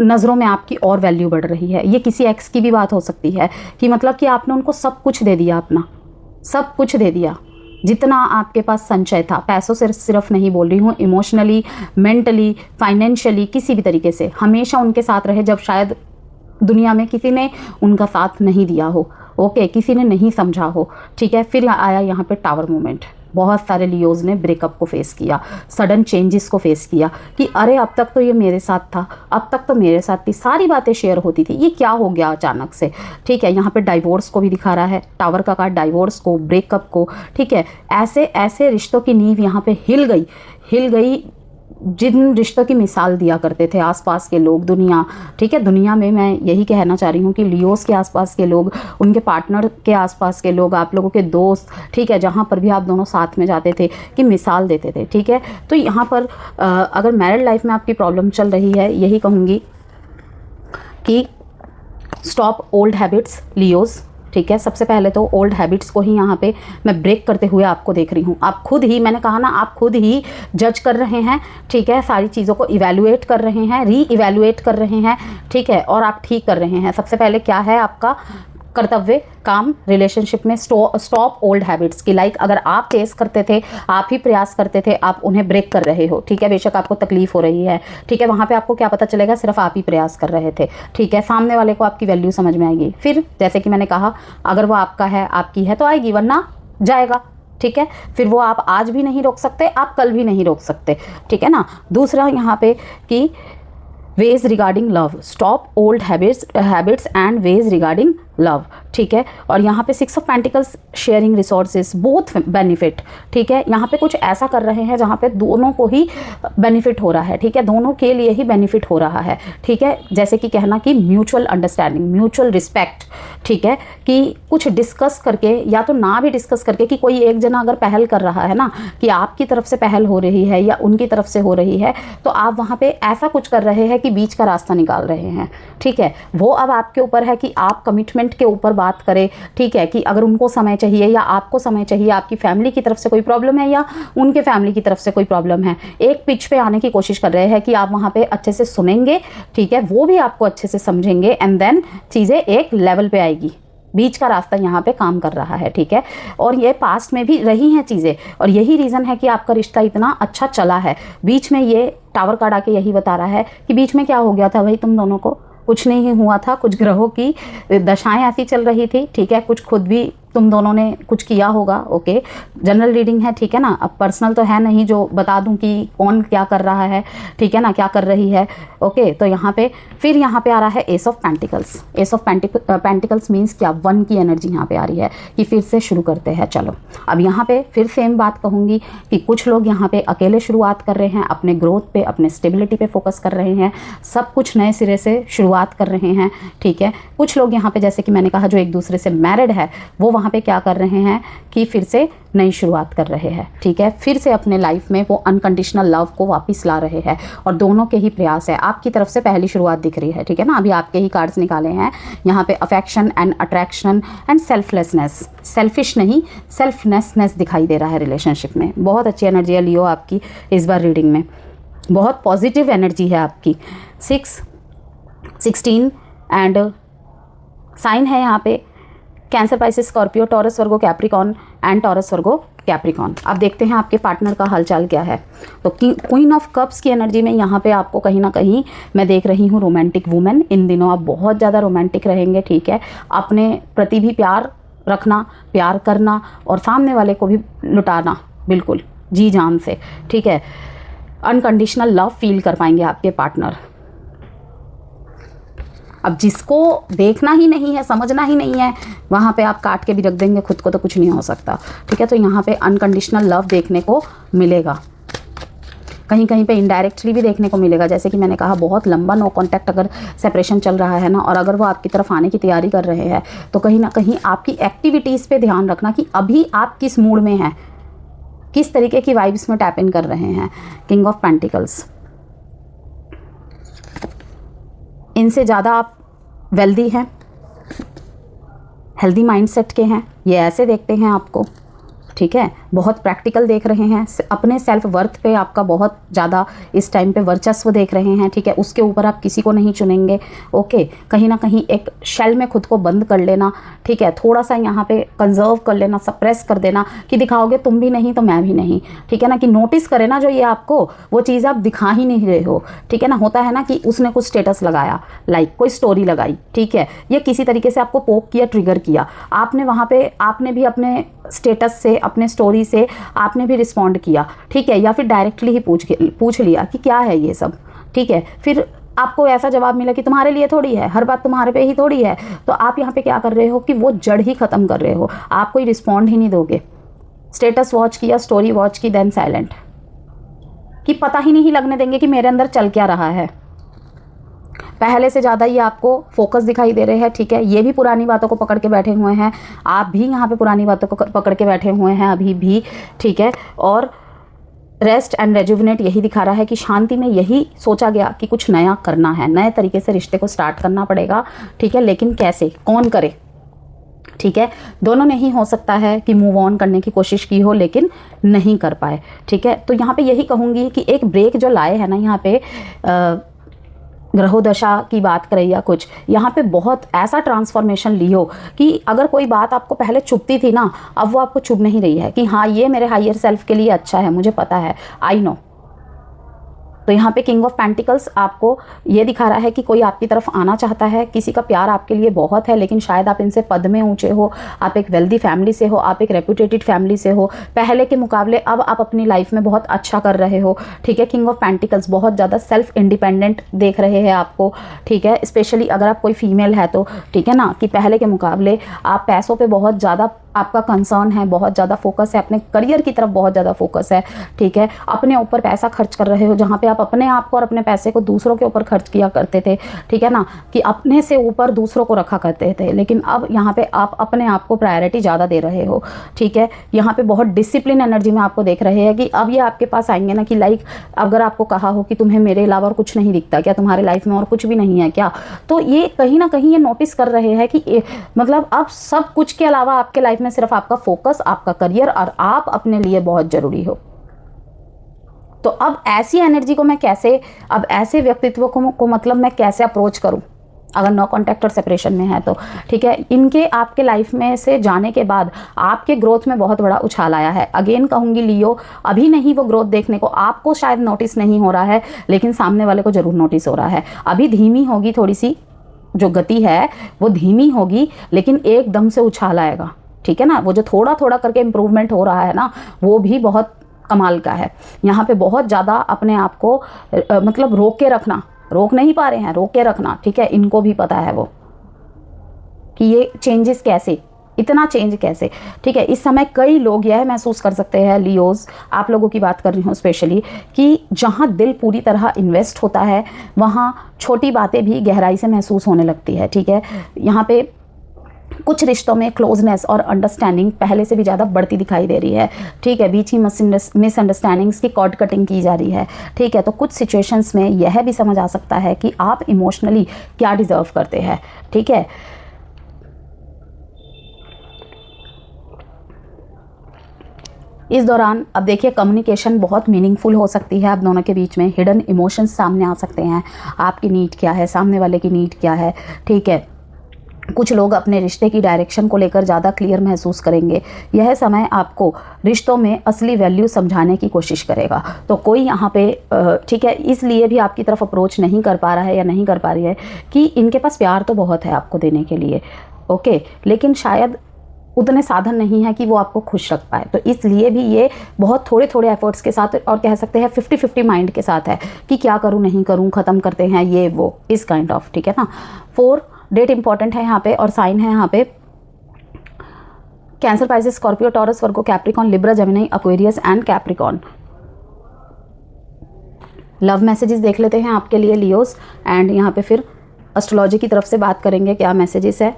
नज़रों में आपकी और वैल्यू बढ़ रही है। ये किसी एक्स की भी बात हो सकती है कि मतलब कि आपने उनको सब कुछ दे दिया, अपना सब कुछ दे दिया, जितना आपके पास संचय था। पैसों से सिर्फ नहीं बोल रही हूँ, इमोशनली, मेंटली, फाइनेंशियली, किसी भी तरीके से हमेशा उनके साथ रहे, जब शायद दुनिया में किसी ने उनका साथ नहीं दिया हो, ओके, किसी ने नहीं समझा हो, ठीक है। फिर आया यहाँ पे टावर मोमेंट। बहुत सारे लियोज ने ब्रेकअप को फेस किया, सडन चेंजेस को फेस किया कि अरे अब तक तो ये मेरे साथ था, अब तक तो मेरे साथ थी, सारी बातें शेयर होती थी, ये क्या हो गया अचानक से, ठीक है। यहाँ पे डाइवोर्स को भी दिखा रहा है, टावर का कार्ड डाइवोर्स को, ब्रेकअप को, ठीक है। ऐसे ऐसे रिश्तों की नींव यहाँ पे हिल गई जिन रिश्तों की मिसाल दिया करते थे आसपास के लोग, दुनिया, ठीक है। दुनिया में मैं यही कहना चाह रही हूँ कि लियोस के आसपास के लोग, उनके पार्टनर के आसपास के लोग, आप लोगों के दोस्त, ठीक है, जहाँ पर भी आप दोनों साथ में जाते थे कि मिसाल देते थे, ठीक है। तो यहाँ पर अगर मैरिड लाइफ में आपकी प्रॉब्लम चल रही है, यही कहूँगी कि स्टॉप ओल्ड हैबिट्स लियोस, ठीक है। सबसे पहले तो ओल्ड हैबिट्स को ही यहाँ पे मैं ब्रेक करते हुए आपको देख रही हूँ। आप खुद ही, मैंने कहा ना, आप खुद ही जज कर रहे हैं, ठीक है, सारी चीज़ों को इवैल्यूएट कर रहे हैं, री इवैल्यूएट कर रहे हैं, ठीक है, और आप ठीक कर रहे हैं। सबसे पहले क्या है आपका कर्तव्य, काम, रिलेशनशिप में स्टॉप ओल्ड हैबिट्स की, लाइक अगर आप चेस करते थे, आप ही प्रयास करते थे, आप उन्हें ब्रेक कर रहे हो, ठीक है। बेशक आपको तकलीफ हो रही है, ठीक है, वहाँ पे आपको क्या पता चलेगा, सिर्फ आप ही प्रयास कर रहे थे, ठीक है। सामने वाले को आपकी वैल्यू समझ में आएगी। फिर जैसे कि मैंने कहा, अगर वो आपका है, आपकी है तो आएगी, वरना जाएगा, ठीक है। फिर वो आप आज भी नहीं रोक सकते, आप कल भी नहीं रोक सकते, ठीक है ना। दूसरा यहाँ पे कि ways regarding love, stop old habits and ways regarding love, ठीक है। और यहाँ पे 6 of pentacles, sharing resources, both benefit, ठीक है। यहाँ पे कुछ ऐसा कर रहे हैं जहाँ पे दोनों को ही बेनिफिट हो रहा है, ठीक है, दोनों के लिए ही बेनिफिट हो रहा है, ठीक है। जैसे कि कहना कि म्यूचुअल अंडरस्टैंडिंग, म्यूचुअल रिस्पेक्ट, ठीक है, कि कुछ डिस्कस करके या तो ना भी डिस्कस करके, कि कोई एक जना अगर पहल कर रहा है ना, कि आपकी तरफ से पहल हो रही है या उनकी तरफ से हो रही है, तो आप वहाँ पे ऐसा कुछ कर रहे हैं कि बीच का रास्ता निकाल रहे हैं, ठीक है। वो अब आपके ऊपर है कि आप कमिटमेंट के ऊपर बात करें, ठीक है, कि अगर उनको समय चाहिए या आपको समय चाहिए, आपकी फैमिली की तरफ से कोई प्रॉब्लम है या उनके फैमिली की तरफ से कोई प्रॉब्लम है, एक पिच पे आने की कोशिश कर रहे हैं कि आप वहाँ पे अच्छे से सुनेंगे, ठीक है, वो भी आपको अच्छे से समझेंगे, एंड देन चीज़ें एक लेवल पे आएगी। बीच का रास्ता यहाँ पे काम कर रहा है, ठीक है। और ये पास्ट में भी रही हैं चीज़ें, और यही रीज़न है कि आपका रिश्ता इतना अच्छा चला है। बीच में ये टावर कार्ड आके यही बता रहा है कि बीच में क्या हो गया था भाई, तुम दोनों को कुछ नहीं हुआ था, कुछ ग्रहों की दशाएं ऐसी चल रही थी, ठीक है, कुछ खुद भी तुम दोनों ने कुछ किया होगा, ओके। जनरल रीडिंग है, ठीक है ना, अब पर्सनल तो है नहीं जो बता दूं कि कौन क्या कर रहा है, ठीक है ना, क्या कर रही है, ओके। तो यहाँ पे फिर यहाँ पे आ रहा है S of pentacles. S of pentacles means क्या, 1 की एनर्जी यहाँ पे आ रही है कि फिर से शुरू करते हैं। चलो अब यहाँ पे फिर सेम बात कहूँगी कि कुछ लोग यहाँ पे अकेले शुरुआत कर रहे हैं, अपने ग्रोथ पे, अपने स्टेबिलिटी पे फोकस कर रहे हैं, सब कुछ नए सिरे से शुरुआत कर रहे हैं, ठीक है। कुछ लोग यहाँ पे जैसे कि मैंने कहा जो एक दूसरे से मैरिड है, वो वहाँ पे क्या कर रहे हैं कि फिर से नई शुरुआत कर रहे हैं, ठीक है। फिर से अपने लाइफ में वो अनकंडीशनल लव को वापस ला रहे हैं, और दोनों के ही प्रयास है, आपकी तरफ से पहली शुरुआत दिख रही है, ठीक है ना। अभी आपके ही कार्ड्स निकाले हैं यहाँ पे, affection and attraction and selflessness, selfish नहीं सेल्फनेसनेस दिखाई दे रहा है रिलेशनशिप में। बहुत अच्छी एनर्जी है लियो आपकी इस बार रीडिंग में, बहुत पॉजिटिव एनर्जी है आपकी। 6, 16 एंड साइन है यहाँ पे cancer, Pisces, Scorpio, taurus, Virgo, Capricorn and taurus, Virgo, Capricorn. अब देखते हैं आपके पार्टनर का हालचाल क्या है। तो क्वीन ऑफ कप्स की एनर्जी में यहाँ पे आपको कहीं ना कहीं मैं देख रही हूँ रोमांटिक वुमेन। इन दिनों आप बहुत ज़्यादा रोमांटिक रहेंगे, ठीक है। अपने प्रति भी प्यार रखना, प्यार करना, और सामने वाले को भी लुटाना, बिल्कुल जी जान से, ठीक है। अनकंडीशनल लव फील कर पाएंगे आपके पार्टनर। अब जिसको देखना ही नहीं है, समझना ही नहीं है, वहाँ पे आप काट के भी रख देंगे खुद को तो कुछ नहीं हो सकता, ठीक है। तो यहाँ पे अनकंडीशनल लव देखने को मिलेगा, कहीं कहीं पे इनडायरेक्टली भी देखने को मिलेगा। जैसे कि मैंने कहा, बहुत लंबा नो कॉन्टैक्ट अगर सेपरेशन चल रहा है ना, और अगर वो आपकी तरफ आने की तैयारी कर रहे हैं, तो कहीं ना कहीं आपकी एक्टिविटीज़ पे ध्यान रखना कि अभी आप किस मूड में हैं, किस तरीके की वाइब्स में टैप इन कर रहे हैं। किंग ऑफ पेंटिकल्स, इनसे ज़्यादा आप वेल्दी हैं, हेल्दी माइंडसेट के हैं, ये ऐसे देखते हैं आपको, ठीक है। बहुत प्रैक्टिकल देख रहे हैं, अपने सेल्फ वर्थ पे आपका बहुत ज़्यादा इस टाइम पे वर्चस्व देख रहे हैं, ठीक है। उसके ऊपर आप किसी को नहीं चुनेंगे, ओके। कहीं ना कहीं एक शेल में खुद को बंद कर लेना, ठीक है। थोड़ा सा यहाँ पे कंजर्व कर लेना, सप्रेस कर देना कि दिखाओगे तुम भी नहीं तो मैं भी नहीं, ठीक है ना। कि नोटिस करे ना जो ये आपको, वो चीज़ आप दिखा ही नहीं रहे हो, ठीक है ना। होता है ना कि उसने कुछ स्टेटस लगाया, लाइक कोई स्टोरी लगाई, ठीक है, ये किसी तरीके से आपको पोक किया, ट्रिगर किया, आपने वहाँ पे आपने भी अपने स्टेटस से, अपने स्टोरी से आपने भी रिस्पॉन्ड किया, ठीक है। या फिर डायरेक्टली ही पूछ लिया कि क्या है ये सब, ठीक है। फिर आपको ऐसा जवाब मिला कि तुम्हारे लिए थोड़ी है, हर बात तुम्हारे पे ही थोड़ी है। तो आप यहाँ पे क्या कर रहे हो कि वो जड़ ही ख़त्म कर रहे हो, आप कोई रिस्पॉन्ड ही नहीं दोगे। स्टेटस वॉच किया, स्टोरी वॉच की, देन साइलेंट, कि पता ही नहीं लगने देंगे कि मेरे अंदर चल क्या रहा है। पहले से ज़्यादा ये आपको फोकस दिखाई दे रहे हैं, ठीक है। ये भी पुरानी बातों को पकड़ के बैठे हुए हैं, आप भी यहाँ पे पुरानी बातों को पकड़ के बैठे हुए हैं अभी भी, ठीक है। और रेस्ट एंड रेजुविनेट यही दिखा रहा है कि शांति में यही सोचा गया कि कुछ नया करना है, नए तरीके से रिश्ते को स्टार्ट करना पड़ेगा, ठीक है। लेकिन कैसे, कौन करे, ठीक है। दोनों नहीं हो सकता है कि मूव ऑन करने की कोशिश की हो लेकिन नहीं कर पाए, ठीक है। तो यहाँ पे यही कहूँगी कि एक ब्रेक जो लाए हैं ना यहाँ पे, ग्रहोदशा की बात करें या कुछ, यहाँ पे बहुत ऐसा ट्रांसफॉर्मेशन लियो कि अगर कोई बात आपको पहले चुभती थी ना, अब वो आपको चुभ नहीं रही है कि हाँ ये मेरे हायर सेल्फ के लिए अच्छा है, मुझे पता है, आई नो। तो यहाँ पे किंग ऑफ पेंटिकल्स आपको ये दिखा रहा है कि कोई आपकी तरफ आना चाहता है, किसी का प्यार आपके लिए बहुत है, लेकिन शायद आप इनसे पद में ऊंचे हो, आप एक वेल्दी फैमिली से हो, आप एक रेपुटेटेड फैमिली से हो, पहले के मुकाबले अब आप अपनी लाइफ में बहुत अच्छा कर रहे हो, ठीक है। किंग ऑफ पेंटिकल्स बहुत ज़्यादा सेल्फ इंडिपेंडेंट देख रहे हैं आपको, ठीक है। स्पेशली अगर आप कोई फीमेल है तो, ठीक है ना, कि पहले के मुकाबले आप पैसों पर बहुत ज़्यादा आपका कंसर्न है, बहुत ज़्यादा फोकस है, अपने करियर की तरफ बहुत ज़्यादा फोकस है, ठीक है। अपने ऊपर पैसा खर्च कर रहे हो, जहाँ पे आप अपने आप को और अपने पैसे को दूसरों के ऊपर खर्च किया करते थे, ठीक है ना, कि अपने से ऊपर दूसरों को रखा करते थे, लेकिन अब यहाँ पे आप अपने आप को प्रायोरिटी ज़्यादा दे रहे हो, ठीक है। यहाँ पे बहुत डिसिप्लिन एनर्जी में आपको देख रहे हैं कि अब ये आपके पास आएंगे ना कि लाइक अगर आपको कहा हो कि तुम्हें मेरे अलावा और कुछ नहीं दिखता क्या, तुम्हारे लाइफ में और कुछ भी नहीं है क्या, तो ये कहीं ना कहीं ये नोटिस कर रहे हैं कि मतलब अब सब कुछ के अलावा आपके लाइफ में सिर्फ आपका फोकस, आपका करियर और आप अपने लिए बहुत जरूरी हो। तो अब ऐसी एनर्जी को मैं कैसे, अब ऐसे व्यक्तित्व को मतलब मैं कैसे अप्रोच करूं अगर नो कॉन्टैक्ट और सेपरेशन में है तो, ठीक है। इनके आपके लाइफ में से जाने के बाद आपके ग्रोथ में बहुत बड़ा उछाल आया है। अगेन कहूंगी लियो, अभी नहीं वो ग्रोथ देखने को, आपको शायद नोटिस नहीं हो रहा है लेकिन सामने वाले को जरूर नोटिस हो रहा है। अभी धीमी होगी थोड़ी सी, जो गति है वो धीमी होगी, लेकिन एकदम से उछाल आएगा, ठीक है ना। वो जो थोड़ा थोड़ा करके इम्प्रूवमेंट हो रहा है ना, वो भी बहुत कमाल का है। यहाँ पे बहुत ज़्यादा अपने आप को मतलब रोक के रखना, रोक नहीं पा रहे हैं, रोक के रखना, ठीक है। इनको भी पता है वो कि ये चेंजेस कैसे, इतना चेंज कैसे, ठीक है। इस समय कई लोग यह महसूस कर सकते हैं, लियोज आप लोगों की बात कर रही हूँ स्पेशली, कि जहाँ दिल पूरी तरह इन्वेस्ट होता है वहाँ छोटी बातें भी गहराई से महसूस होने लगती है, ठीक है। यहाँ पे कुछ रिश्तों में क्लोजनेस और अंडरस्टैंडिंग पहले से भी ज़्यादा बढ़ती दिखाई दे रही है, ठीक है। बीच ही मिसअंडरस्टैंडिंग्स की कॉर्ड कटिंग की जा रही है, ठीक है। तो कुछ सिचुएशंस में यह भी समझ आ सकता है कि आप इमोशनली क्या डिज़र्व करते हैं, ठीक है। इस दौरान अब देखिए कम्युनिकेशन बहुत मीनिंगफुल हो सकती है आप दोनों के बीच में, हिडन इमोशंस सामने आ सकते हैं, आपकी नीड क्या है, सामने वाले की नीड क्या है, ठीक है। कुछ लोग अपने रिश्ते की डायरेक्शन को लेकर ज़्यादा क्लियर महसूस करेंगे। यह समय आपको रिश्तों में असली वैल्यू समझाने की कोशिश करेगा। तो कोई यहाँ पे ठीक है, इसलिए भी आपकी तरफ अप्रोच नहीं कर पा रहा है या नहीं कर पा रही है कि इनके पास प्यार तो बहुत है आपको देने के लिए, ओके, लेकिन शायद उतने साधन नहीं है कि वो आपको खुश रख पाए। तो इसलिए भी ये बहुत थोड़े थोड़े एफर्ट्स के साथ, और कह सकते हैं 50-50 माइंड के साथ है कि क्या करूँ नहीं करूँ, ख़त्म करते हैं ये वो, इस काइंड ऑफ, ठीक है ना। 4 डेट इंपॉर्टेंट है यहाँ पे, और साइन है यहाँ पे cancer, Pisces, Scorpio, taurus, Virgo, Capricorn, Libra, Gemini, Aquarius and Capricorn. Love messages देख लेते हैं आपके लिए लियोस, एंड यहाँ पे फिर एस्ट्रोलॉजी की तरफ से बात करेंगे क्या मैसेजेस है।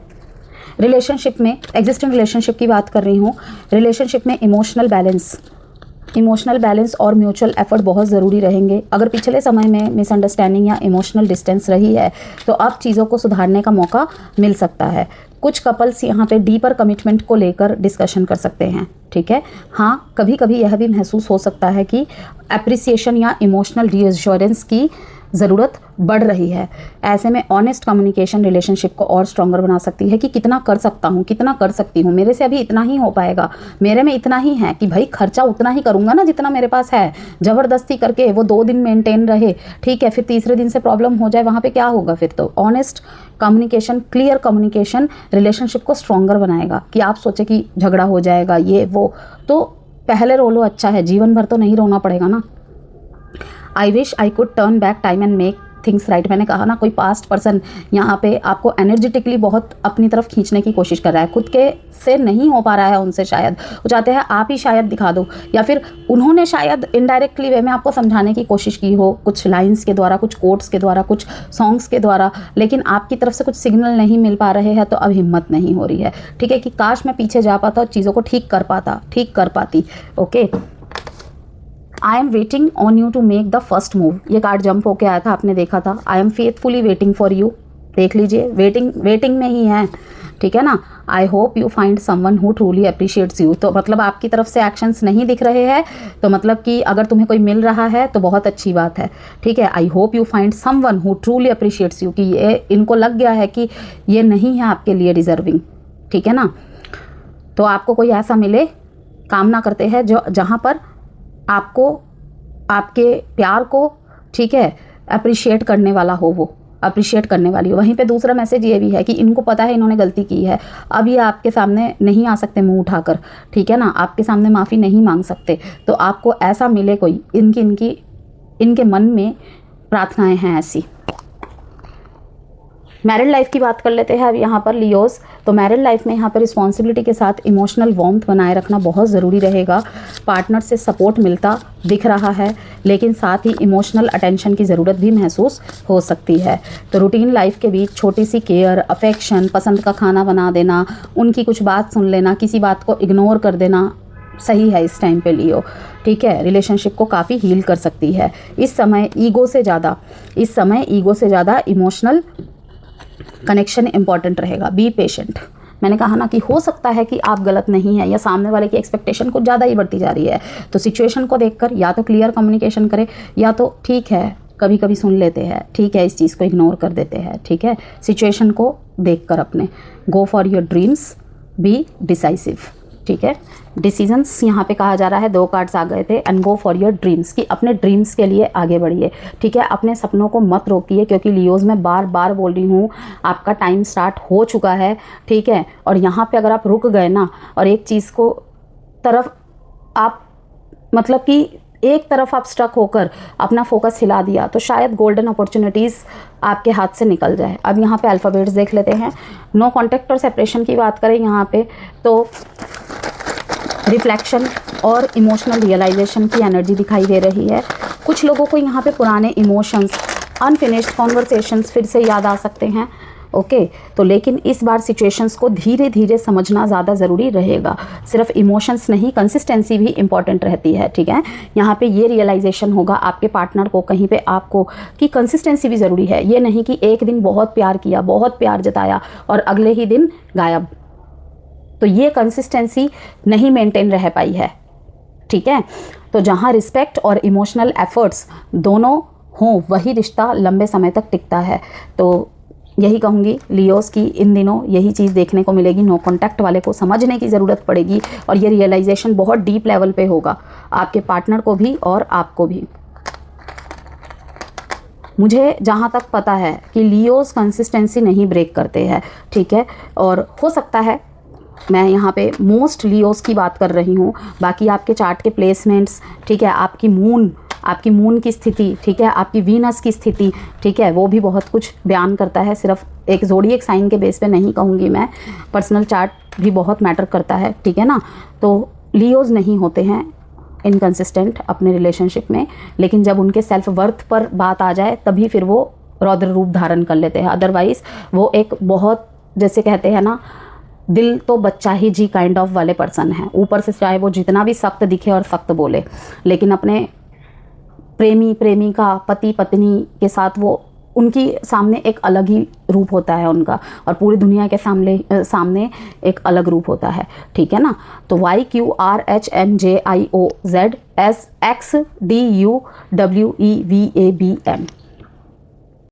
रिलेशनशिप में, एग्जिस्टिंग रिलेशनशिप की बात कर रही हूँ, रिलेशनशिप में इमोशनल बैलेंस और म्यूचुअल एफर्ट बहुत ज़रूरी रहेंगे। अगर पिछले समय में मिसअंडरस्टैंडिंग या इमोशनल डिस्टेंस रही है तो अब चीज़ों को सुधारने का मौका मिल सकता है, कुछ कपल्स यहाँ पे डीपर कमिटमेंट को लेकर डिस्कशन कर सकते हैं, ठीक है। हाँ, कभी कभी यह भी महसूस हो सकता है कि अप्रिसिएशन या इमोशनल रीअश्योरेंस की ज़रूरत बढ़ रही है। ऐसे में ऑनेस्ट कम्युनिकेशन रिलेशनशिप को और स्ट्रॉन्गर बना सकती है कि कितना कर सकता हूँ, कितना कर सकती हूँ, मेरे से अभी इतना ही हो पाएगा, मेरे में इतना ही है कि भाई खर्चा उतना ही करूँगा ना जितना मेरे पास है। ज़बरदस्ती करके वो 2 दिन मेंटेन रहे, ठीक है, फिर तीसरे दिन से प्रॉब्लम हो जाए, वहाँ पे क्या होगा फिर। तो honest communication, clear communication relationship को स्ट्रॉन्गर बनाएगा। कि आप सोचे कि झगड़ा हो जाएगा ये वो, तो पहले रो लो, अच्छा है, जीवन भर तो नहीं रोना पड़ेगा ना। I wish I could turn back time and make things right. मैंने कहा ना, कोई पास्ट पर्सन यहाँ पे आपको एनर्जेटिकली बहुत अपनी तरफ खींचने की कोशिश कर रहा है, खुद के से नहीं हो पा रहा है उनसे, शायद वो चाहते हैं आप ही शायद दिखा दो, या फिर उन्होंने शायद इनडायरेक्टली वे में आपको समझाने की कोशिश की हो, कुछ लाइंस के द्वारा, कुछ कोट्स के द्वारा, कुछ सॉन्ग्स के द्वारा, लेकिन आपकी तरफ से कुछ सिग्नल नहीं मिल पा रहे हैं, तो अब हिम्मत नहीं हो रही है, ठीक है, कि काश मैं पीछे जा पाता और चीज़ों को ठीक कर पाती। Okay, I am waiting on you to make the first move. ये कार्ड जंप होके आया था, आपने देखा था। I am faithfully waiting for you, देख लीजिए, वेटिंग में ही है, ठीक है ना। I hope you find someone who truly appreciates you. तो मतलब आपकी तरफ से एक्शंस नहीं दिख रहे हैं, तो मतलब कि अगर तुम्हें कोई मिल रहा है तो बहुत अच्छी बात है, ठीक है। आई hope you find someone who truly appreciates you, कि ये इनको लग गया है कि ये नहीं है आपके लिए डिजर्विंग, ठीक है ना। तो आपको कोई ऐसा मिले, कामना करते हैं जो जहाँ पर आपको, आपके प्यार को, ठीक है, अप्रिशिएट करने वाला हो, वो अप्रिशिएट करने वाली हो। वहीं पे दूसरा मैसेज ये भी है कि इनको पता है इन्होंने गलती की है, अब ये आपके सामने नहीं आ सकते मुंह उठाकर, ठीक है ना, आपके सामने माफ़ी नहीं मांग सकते। तो आपको ऐसा मिले कोई, इनके मन में प्रार्थनाएं हैं ऐसी। मैरिड लाइफ की बात कर लेते हैं अब यहाँ पर लियोस। तो मैरिड लाइफ में यहाँ पर रिस्पॉन्सिबिलिटी के साथ इमोशनल वार्मथ बनाए रखना बहुत ज़रूरी रहेगा। पार्टनर से सपोर्ट मिलता दिख रहा है, लेकिन साथ ही इमोशनल अटेंशन की ज़रूरत भी महसूस हो सकती है। तो रूटीन लाइफ के बीच छोटी सी केयर, अफेक्शन, पसंद का खाना बना देना, उनकी कुछ बात सुन लेना, किसी बात को इग्नोर कर देना सही है इस टाइम पे लियो, ठीक है। रिलेशनशिप को काफ़ी हील कर सकती है। इस समय ईगो से ज़्यादा इमोशनल कनेक्शन इंपॉर्टेंट रहेगा। Be patient. मैंने कहा ना कि हो सकता है कि आप गलत नहीं है, या सामने वाले की एक्सपेक्टेशन कुछ ज़्यादा ही बढ़ती जा रही है। तो सिचुएशन को देखकर या तो क्लियर कम्युनिकेशन करें, या तो ठीक है कभी कभी सुन लेते हैं, ठीक है, इस चीज़ को इग्नोर कर देते हैं, ठीक है। सिचुएशन को देखकर अपने go for your dreams, be decisive, ठीक है। डिसीजंस यहाँ पे कहा जा रहा है, 2 कार्ड्स आ गए थे, and go for your dreams, कि अपने ड्रीम्स के लिए आगे बढ़िए, ठीक है। अपने सपनों को मत रोकिए, क्योंकि लियोज में बार बार बोल रही हूँ आपका टाइम स्टार्ट हो चुका है, ठीक है। और यहाँ पे अगर आप रुक गए ना, और एक चीज़ को तरफ आप, मतलब कि एक तरफ आप स्टक होकर अपना फोकस हिला दिया, तो शायद गोल्डन अपॉर्चुनिटीज़ आपके हाथ से निकल जाए। अब यहाँ पे अल्फ़ाबेट्स देख लेते हैं। नो कॉन्टैक्ट और सेपरेशन की बात करें यहाँ पे, तो रिफ्लेक्शन और इमोशनल रियलाइजेशन की एनर्जी दिखाई दे रही है। कुछ लोगों को यहाँ पे पुराने इमोशंस, अनफिनिश्ड कॉन्वर्सेशंस फिर से याद आ सकते हैं, ओके। तो लेकिन इस बार सिचुएशंस को धीरे धीरे समझना ज़्यादा ज़रूरी रहेगा। सिर्फ इमोशंस नहीं, कंसिस्टेंसी भी इंपॉर्टेंट रहती है, ठीक है। यहाँ पे ये रियलाइजेशन होगा आपके पार्टनर को, कहीं पे आपको, कि कंसिस्टेंसी भी ज़रूरी है। ये नहीं कि एक दिन बहुत प्यार किया, बहुत प्यार जताया और अगले ही दिन गायब, तो ये कंसिस्टेंसी नहीं मेंटेन रह पाई है, ठीक है। तो जहाँ रिस्पेक्ट और इमोशनल एफर्ट्स दोनों हों, वही रिश्ता लंबे समय तक टिकता है। तो यही कहूँगी लियोस की इन दिनों यही चीज़ देखने को मिलेगी। नो कॉन्टैक्ट वाले को समझने की ज़रूरत पड़ेगी, और ये रियलाइजेशन बहुत डीप लेवल पे होगा, आपके पार्टनर को भी और आपको भी। मुझे जहाँ तक पता है कि लियोस कंसिस्टेंसी नहीं ब्रेक करते हैं, ठीक है। और हो सकता है, मैं यहाँ पे मोस्ट लियोस की बात कर रही हूँ, बाकी आपके चार्ट के प्लेसमेंट्स, ठीक है, आपकी मून की स्थिति, ठीक है, आपकी वीनस की स्थिति, ठीक है, वो भी बहुत कुछ बयान करता है। सिर्फ एक ज़ोडिएक साइन के बेस पे नहीं कहूँगी मैं, पर्सनल चार्ट भी बहुत मैटर करता है, ठीक है ना। तो लियोज नहीं होते हैं इनकंसिस्टेंट अपने रिलेशनशिप में, लेकिन जब उनके सेल्फ वर्थ पर बात आ जाए तभी फिर वो रौद्र रूप धारण कर लेते हैं। अदरवाइज़ वो एक बहुत, जैसे कहते हैं ना, दिल तो बच्चा ही जी काइंड ऑफ वाले पर्सन है। ऊपर से चाहे वो जितना भी सख्त दिखे और सख्त बोले, लेकिन अपने प्रेमी प्रेमिका, पति पत्नी के साथ वो उनकी सामने एक अलग ही रूप होता है उनका, और पूरी दुनिया के सामने एक अलग रूप होता है, ठीक है ना। तो YQRHMJIOZSXDUWEVABM,